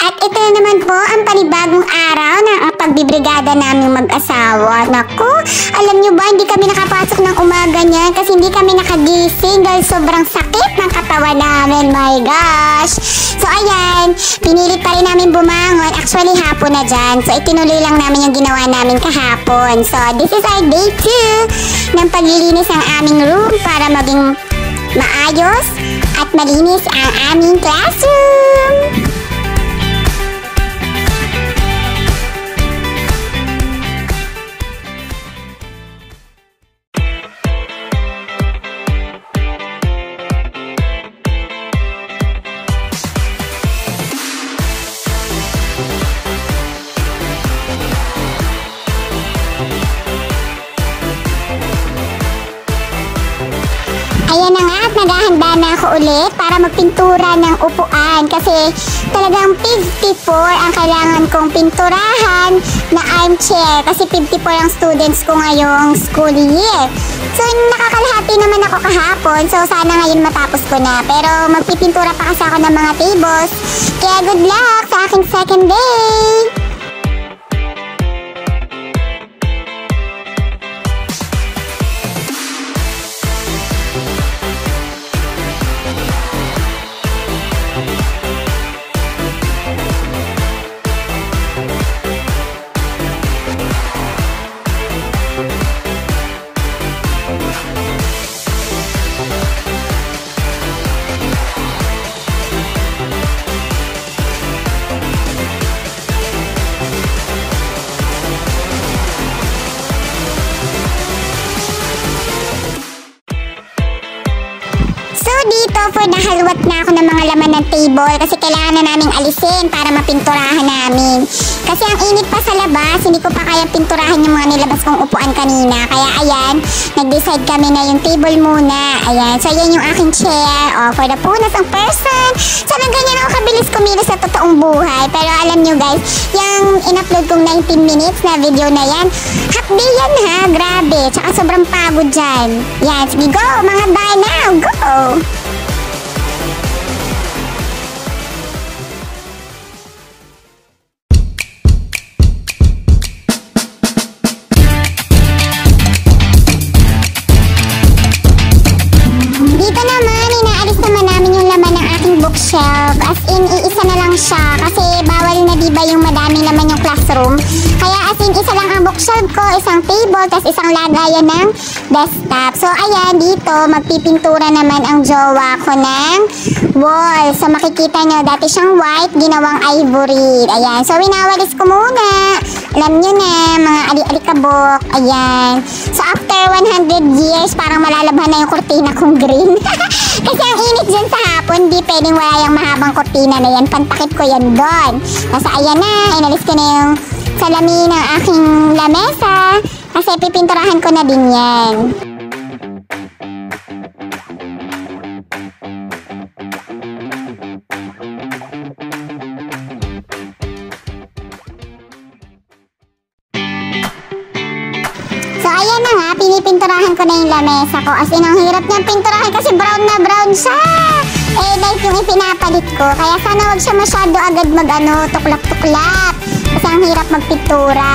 At ito na naman po ang panibagong araw ng pagbibrigada naming mag-asawa. Naku, alam nyo ba, hindi kami nakapasok ng umaga niyan kasi hindi kami nakagising dahil sobrang sakit ng katawan namin. My gosh! So ayan, pinilit pa rin namin bumangon. Actually, hapon na dyan. So itinuloy lang namin yung ginawa namin kahapon. So this is our day 2 ng paglilinis ng aming room para maging maayos at malinis ang aming classroom. Ayan na nga at naghahanda na ako ulit para magpintura ng upuan kasi talagang 54 ang kailangan kong pinturahan na armchair kasi 54 ang students ko ngayong school year. So nakakalahati naman ako kahapon, so sana ngayon matapos ko na, pero magpipintura pa kasi ako ng mga tables, kaya good luck sa aking second day! Dito for nahalwat na ako ng mga laman ng table kasi kailangan na naming alisin para mapinturahan namin. Kasi ang init pa sa labas, hindi ko pa kaya pinturahan yung mga nilabas kong upuan kanina. Kaya ayan, nag-decide kami na yung table muna. Ayan, so yan yung aking chair. For the punas ang person. Sana ganyan ako kabilis kumilos sa totoong buhay. Pero alam nyo guys, yung in-upload kong 19 minutes na video na yan, hakdi yan ha, grabe. Tsaka sobrang pagod dyan. Yan, sige go mga bye now, go! Bookshelf, as in iisa na lang siya kasi bawal na diba yung madami naman yung classroom, kaya as in isa lang ang bookshelf ko, isang table, tas isang lagayan ng desktop. So ayan, dito magpipintura naman ang jowa ko ng wall. So makikita nyo, dati siyang white, ginawang ivory. Ayan, so winawalis ko muna, alam nyo na, mga alikabok. Ayan, so after 100 years parang malalabhan na yung kurtina kong green. Kasi ang init dyan sa hapon, di pwedeng wala yung mahabang kurtina na yan. Pantakip ko yan doon. Kasi ayan na, inalis ko na yung salamin ng aking lamesa. Kasi pipinturahan ko na din yan. Ayan na nga, pinipinturahan ko na yung lamesa ko. As in, ang hirap niyang pinturahan kasi brown na brown siya. Eh, dahil yung ipinapalit ko. Kaya sana wag siya masyado agad tuklap-tuklap. Kasi ang hirap magpintura.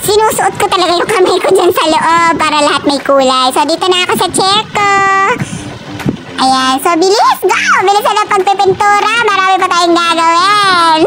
sinusuot ko talaga yung kamay ko dyan sa loob para lahat may kulay. So, dito na ako sa chair ko. Ayan. So, bilis! Go! Bilisan na pagpipintura. Marami pa tayong gagawin.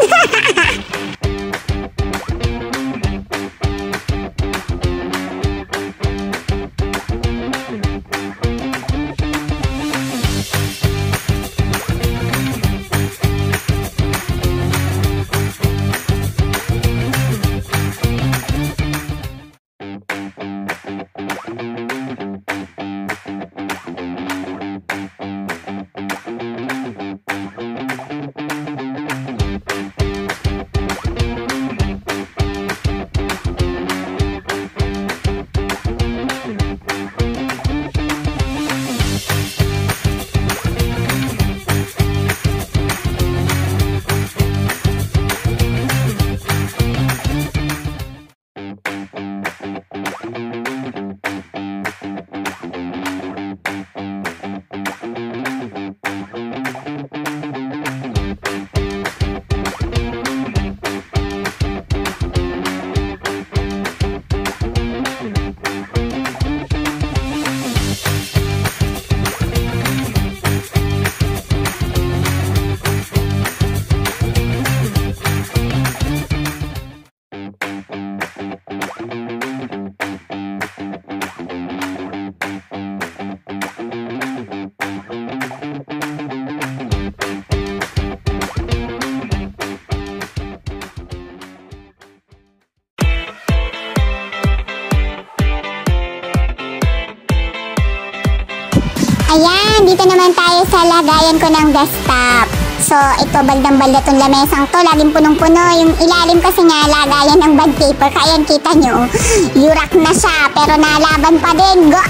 Ayan, dito naman tayo sa lagayan ko ng desktop. So, ito, baldang-balda tong lamesang to. Laging punong-puno. Yung ilalim kasi nga, lagayan ng bond paper. Kaya kita nyo, yurak na siya. Pero nalaban pa din. Go!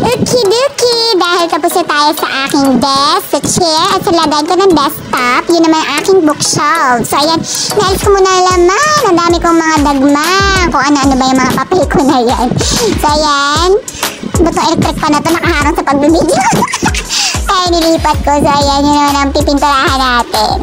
Okidoki! Dahil tapos na tayo sa aking desk, sa chair, at sa lagayan ko ng desktop, yun naman ang aking bookshelf. So, ayan, naalis ko muna laman. Ang dami kong mga dagma. Kung ano-ano ba yung mga papel ko na yan. So, ayan. Butong electric pa na ito, nakaharang sa pagbibideo. Kaya nilipat ko. So, ayan, yun naman ang pipinturahan natin.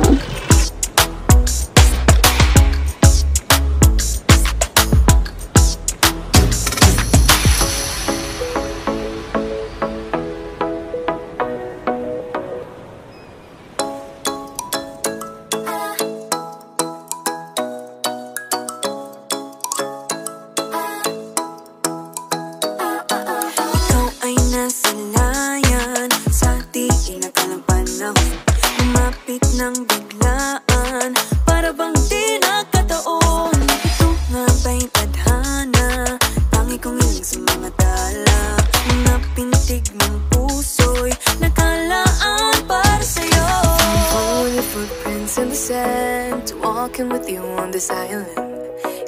With you on this island,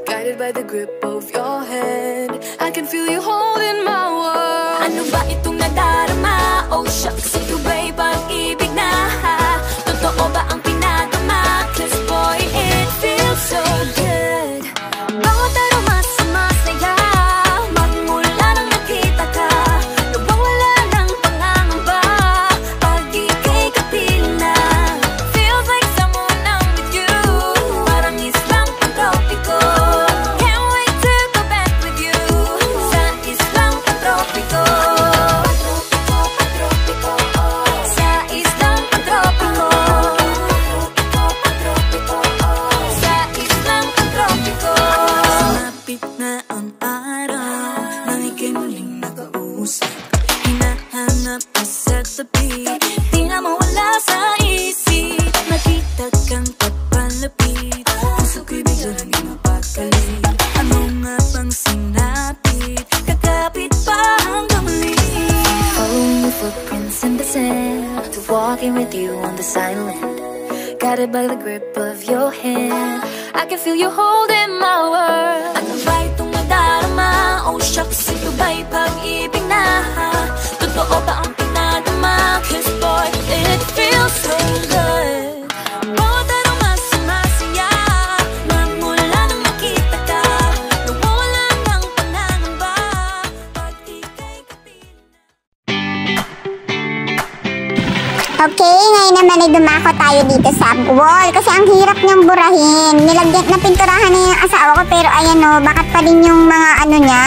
guided by the grip of your hand, I can feel you holding my world. Ano ba itong nadarama? Oh shucks, ito ba'y pag-ibig na? Totoo ba ang pinagama? 'Cause boy, it feels so good. Bawat aroma sumasama on the beat. Puso ko'y bigla naging mapagkalit. Ano nga bang sinapit? Kakapit pa hanggang muli. Following your footprints in the sand, to walking with you on the silent, guided by the grip of your hand. I can feel you holding my world. Ano ba itong nadarama? Oh shucks, ito ba'y pag-ibig na? Totoo ba ang pinadama? Cause boy, it feels so good. Bawat araw mas sumasaya, magmula nang makita ka, nawawala ng panangamba pag ika'y kapiling. Okay, ngayon naman ay dumako tayo dito sa wall kasi ang hirap niyang burahin. Nilagyan na pinturahan na yung asawa ko pero ayan o, bakat pa din yung mga ano niya,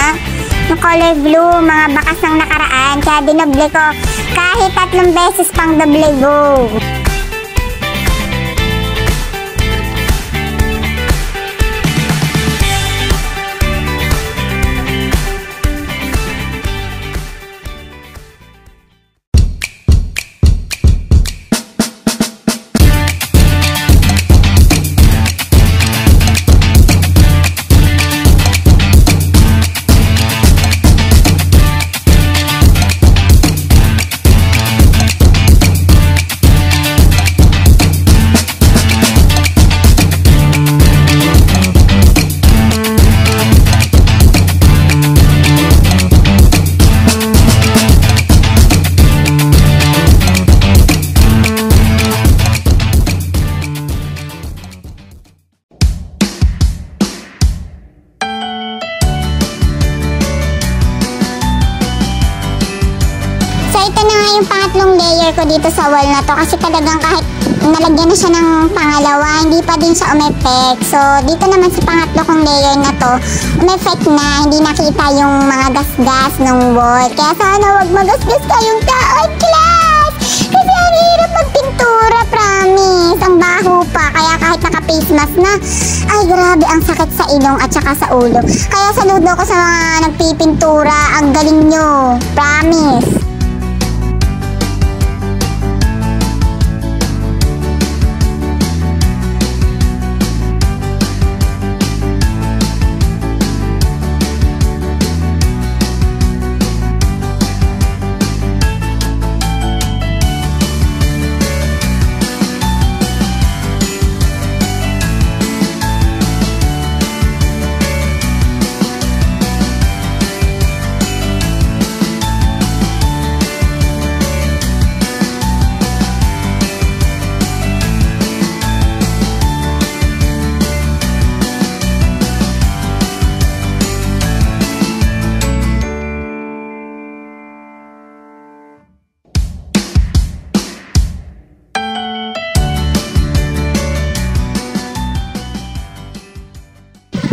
yung color blue, mga bakas ng nakaraan. Kaya dinoble ko kahit 3 beses pang doble go. Yung pangatlong layer ko dito sa wall na to kasi talagang kahit nalagyan na siya ng pangalawa, hindi pa din siya umepek. So, dito naman sa pangatlo kong layer na to, umepek na, hindi nakita yung mga gas-gas ng wall. Kaya sana wag magasgas kayong taon, class! Kasi ang hirap magpintura, promise. Ang baho pa, kaya kahit naka-face mask na, ay grabe, ang sakit sa ilong at saka sa ulo. Kaya saludo ko sa mga nagpipintura, ang galing nyo, promise.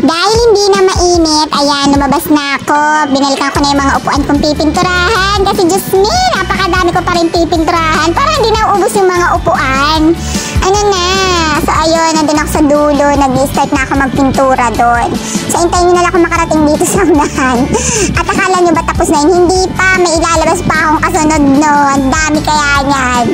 Dahil hindi na mainit, ayan, lumabas na ako. Binalikan ko na yung mga upuan kong pipinturahan. Kasi Diyos me, napakadami ko pa rin pipinturahan. Para hindi na ubos yung mga upuan. Ano na, so ayun, nandun ako sa dulo. Nag-start na ako magpintura doon. So hintayin nyo na lang ako makarating dito sa unahan. At akala nyo ba tapos na yun? Hindi pa, may ilalabas pa akong kasunod no. Ang dami kaya yan.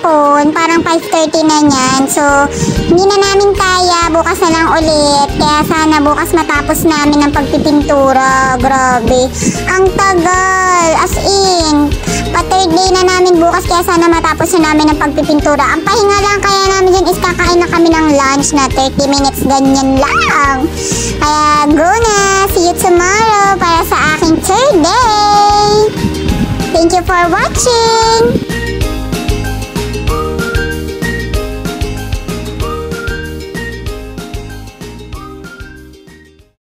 hapon, parang 5:30 na niyan. So, hindi na namin kaya, bukas na lang ulit. Kaya sana bukas matapos namin ang pagpipintura. Grabe. Ang tagal. As in, pa-third day na namin bukas, kaya sana matapos na namin ang pagpipintura. Ang pahinga lang kaya namin dyan is kakain na kami ng lunch na 30 minutes, ganyan lang. Kaya go na. See you tomorrow para sa aking third day. Thank you for watching.